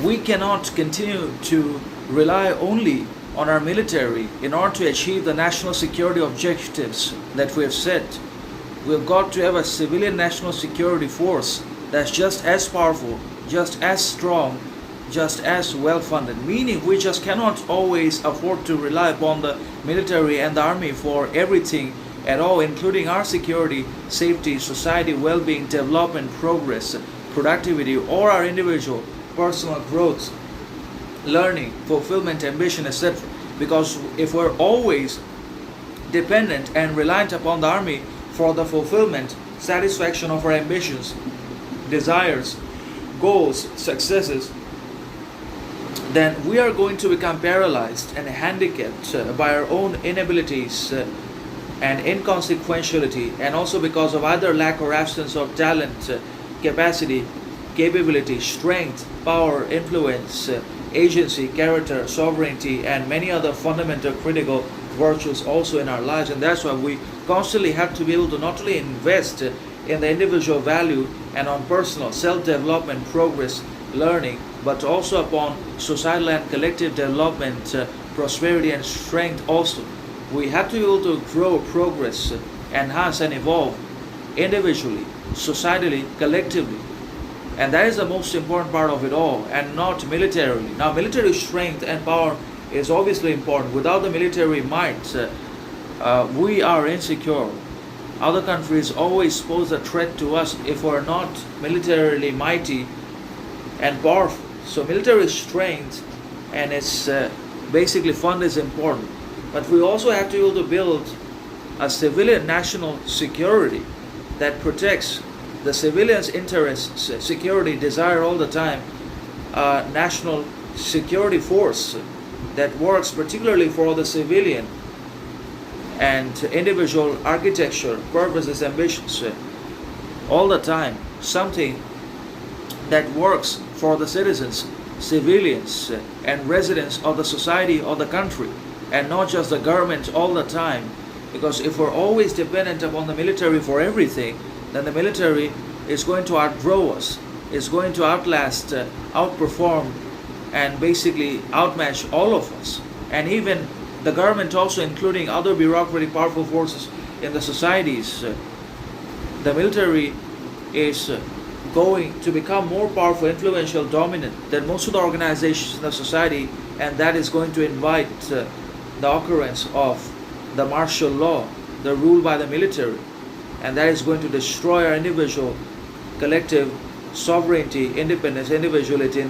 we cannot continue to rely only on our military in order to achieve the national security objectives that we have set. We've got to have a civilian national security force that's just as powerful, just as strong, just as well funded. Meaning we just cannot always afford to rely upon the military and the army for everything at all, including our security, safety, society, well-being, development, progress, productivity, or our individual personal growth, learning, fulfillment, ambition, etc. Because if we're always dependent and reliant upon the army for the fulfillment, satisfaction of our ambitions, desires, goals, successes, then we are going to become paralyzed and handicapped by our own inabilities and inconsequentiality, and also because of either lack or absence of talent, capacity, capability, strength, power, influence, agency, character, sovereignty, and many other fundamental critical virtues also in our lives. And that's why we constantly have to be able to not only invest in the individual value and on personal self-development, progress, learning, but also upon societal and collective development, prosperity and strength also. We have to be able to grow, progress, enhance and evolve individually, societally, collectively. And that is the most important part of it all, and not militarily. Now, military strength and power is obviously important. Without the military might, we are insecure. Other countries always pose a threat to us if we're not militarily mighty and powerful. So military strength and its basically fund is important. But we also have to be able to build a civilian national security that protects the civilians' interests, security, desire all the time, national security force that works particularly for the civilian and individual architecture, purposes, ambitions, all the time. Something that works for the citizens, civilians, and residents of the society or the country, and not just the government all the time. Because if we're always dependent upon the military for everything, then the military is going to outgrow us, is going to outlast, outperform, and basically outmatch all of us. And even the government also, including other bureaucratic powerful forces in the societies. The military is going to become more powerful, influential, dominant than most of the organizations in the society, and that is going to invite the occurrence of the martial law, the rule by the military, and that is going to destroy our individual, collective sovereignty, independence, individuality,